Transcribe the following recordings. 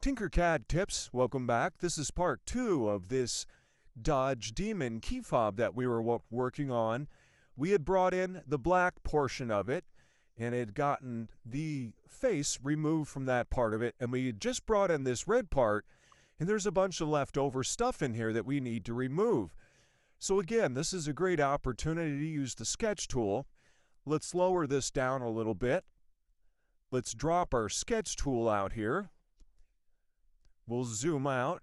TinkerCAD tips, welcome back. This is part 2 of this Dodge Demon key fob that we were working on. We had brought in the black portion of it and had gotten the face removed from that part of it, and we had just brought in this red part, and there's a bunch of leftover stuff in here that we need to remove. So again, this is a great opportunity to use the sketch tool. Let's lower this down a little bit. Let's drop our sketch tool out here. We'll zoom out,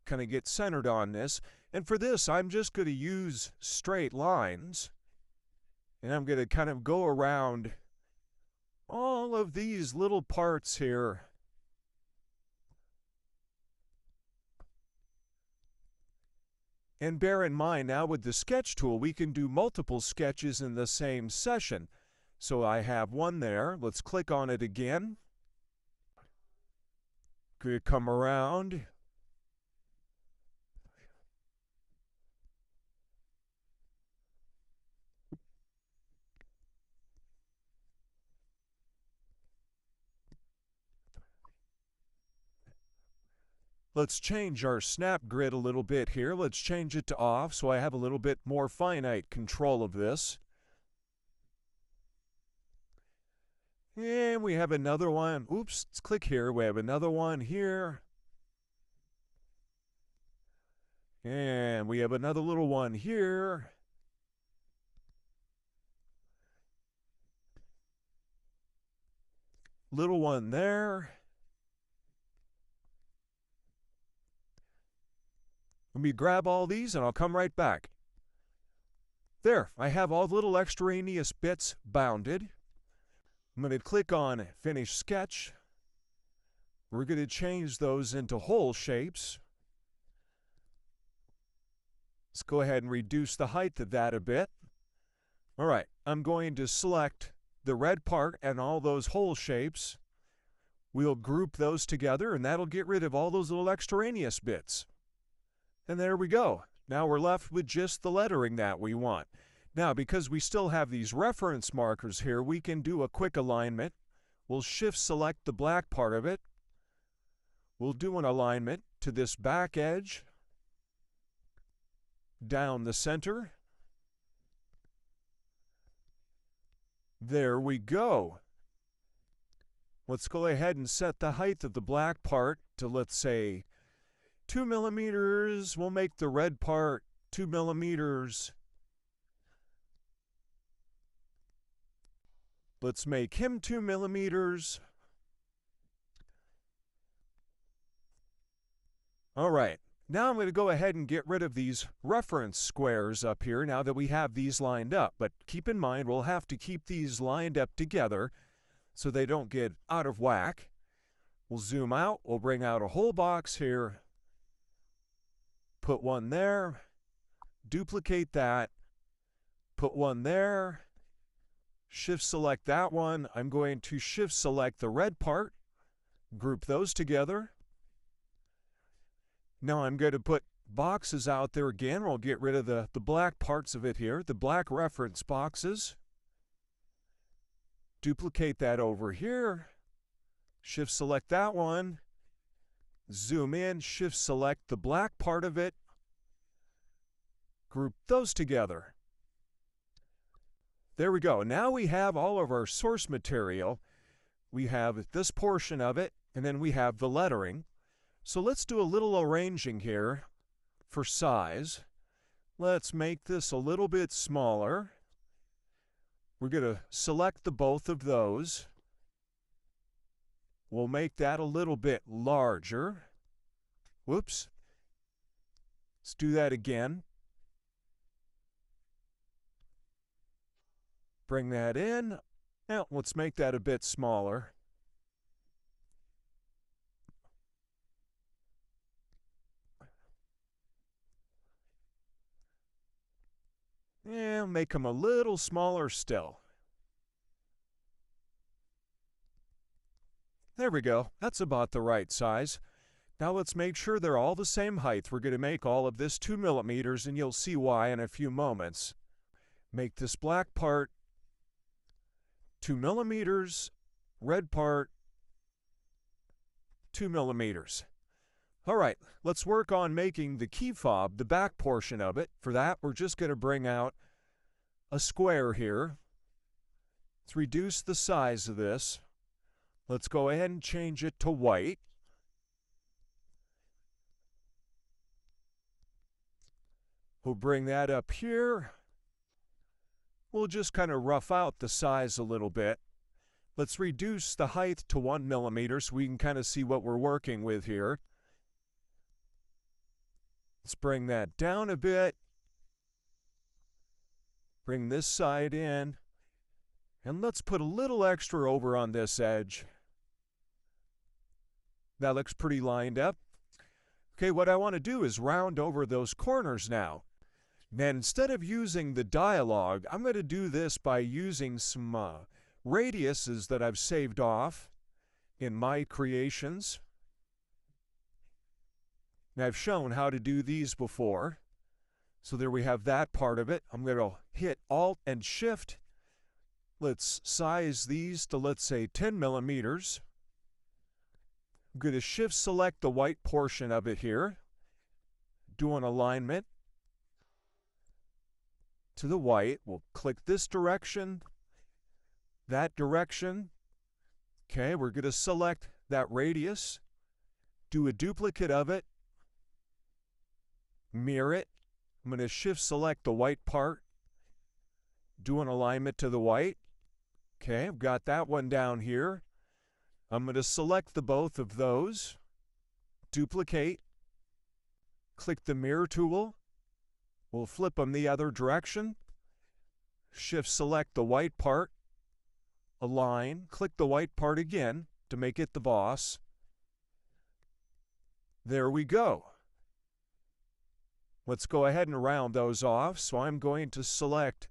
kind of get centered on this. And for this, I'm just going to use straight lines. And I'm going to kind of go around all of these little parts here. And bear in mind, now with the sketch tool, we can do multiple sketches in the same session. So I have one there. Let's click on it again. Could come around. Let's change our snap grid a little bit here. Let's change it to off so I have a little bit more finite control of this. And we have another one. Oops, let's click here. We have another one here. And we have another little one here. Little one there. Let me grab all these and I'll come right back. There, I have all the little extraneous bits bounded. I'm going to click on Finish Sketch. We're going to change those into hole shapes. Let's go ahead and reduce the height of that a bit. All right, I'm going to select the red part and all those hole shapes. We'll group those together, and that'll get rid of all those little extraneous bits. And there we go. Now we're left with just the lettering that we want. Now, because we still have these reference markers here, we can do a quick alignment. We'll shift select the black part of it. We'll do an alignment to this back edge, down the center. There we go. Let's go ahead and set the height of the black part to, let's say, 2 millimeters. We'll make the red part 2 millimeters. Let's make him 2 millimeters. All right, now I'm going to go ahead and get rid of these reference squares up here now that we have these lined up. But keep in mind, we'll have to keep these lined up together so they don't get out of whack. We'll zoom out. We'll bring out a whole box here. Put one there. Duplicate that. Put one there. Shift select that one. I'm going to shift select the red part. Group those together. Now I'm going to put boxes out there again. We'll get rid of the black parts of it here, the black reference boxes. Duplicate that over here. Shift select that one. Zoom in, shift select the black part of it. Group those together. There we go. Now we have all of our source material. We have this portion of it, and then we have the lettering. So let's do a little arranging here for size. Let's make this a little bit smaller. We're going to select the both of those. We'll make that a little bit larger. Whoops. Let's do that again. Bring that in. Now, let's make that a bit smaller. And make them a little smaller still. There we go. That's about the right size. Now let's make sure they're all the same height. We're going to make all of this 2 millimeters, and you'll see why in a few moments. Make this black part 2 millimeters, red part 2 millimeters. All right, let's work on making the key fob, the back portion of it. For that, we're just going to bring out a square here. Let's reduce the size of this. Let's go ahead and change it to white. We'll bring that up here. We'll just kind of rough out the size a little bit. Let's reduce the height to 1 millimeter so we can kind of see what we're working with here. Let's bring that down a bit. Bring this side in. And let's put a little extra over on this edge. That looks pretty lined up. Okay, what I want to do is round over those corners now. And instead of using the dialogue, I'm going to do this by using some radiuses that I've saved off in my creations. And I've shown how to do these before. So there we have that part of it. I'm going to hit Alt and Shift. Let's size these to, let's say, 10 millimeters. I'm going to Shift select the white portion of it here. Do an alignment to the white. We'll click this direction, that direction. Okay, we're going to select that radius. Do a duplicate of it. Mirror it. I'm going to Shift select the white part. Do an alignment to the white. Okay, I've got that one down here. I'm going to select the both of those. Duplicate. Click the mirror tool. We'll flip them the other direction. Shift select the white part. Align. Click the white part again to make it the boss. There we go. Let's go ahead and round those off. So I'm going to select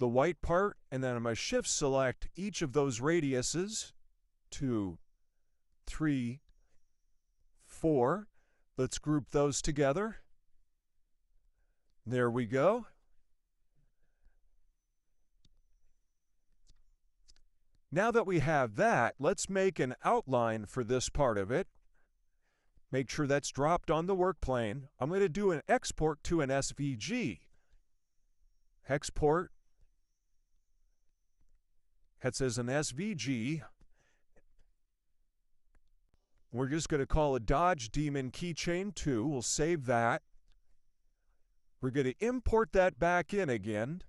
the white part, and then I'm going to Shift select each of those radiuses. 2, 3, 4. Let's group those together. There we go. Now that we have that, let's make an outline for this part of it. Make sure that's dropped on the work plane. I'm going to do an export to an SVG. Export. That says an SVG. We're just going to call it Dodge Demon Keychain 2. We'll save that. We're going to import that back in again.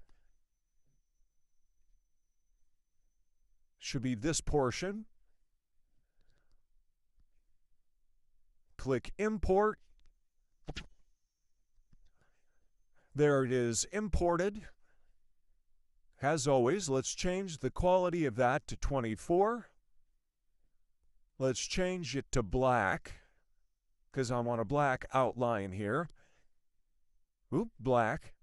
Should be this portion. Click Import. There it is, imported. As always, let's change the quality of that to 24. Let's change it to black, because I want a black outline here. Oop, black.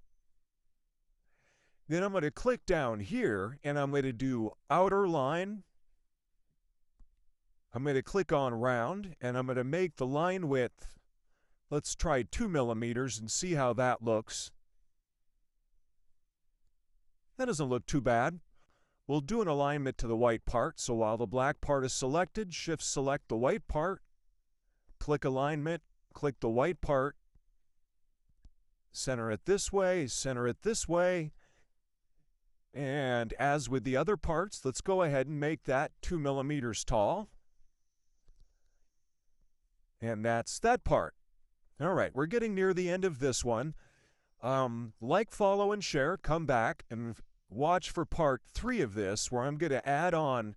Then I'm going to click down here, and I'm going to do outer line. I'm going to click on round, and I'm going to make the line width, let's try 2 millimeters and see how that looks. That doesn't look too bad. We'll do an alignment to the white part, so while the black part is selected, Shift select the white part, click alignment, click the white part, center it this way, and as with the other parts, let's go ahead and make that 2 millimeters tall. And that's that part. All right, we're getting near the end of this one. Like, follow, and share. Come back and watch for part 3 of this, where I'm going to add on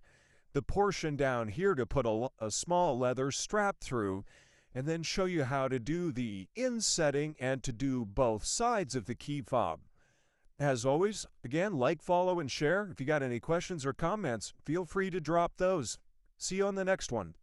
the portion down here to put a small leather strap through, and then show you how to do the insetting and to do both sides of the key fob. As always, again, like, follow, and share. If you got any questions or comments, feel free to drop those. See you on the next one.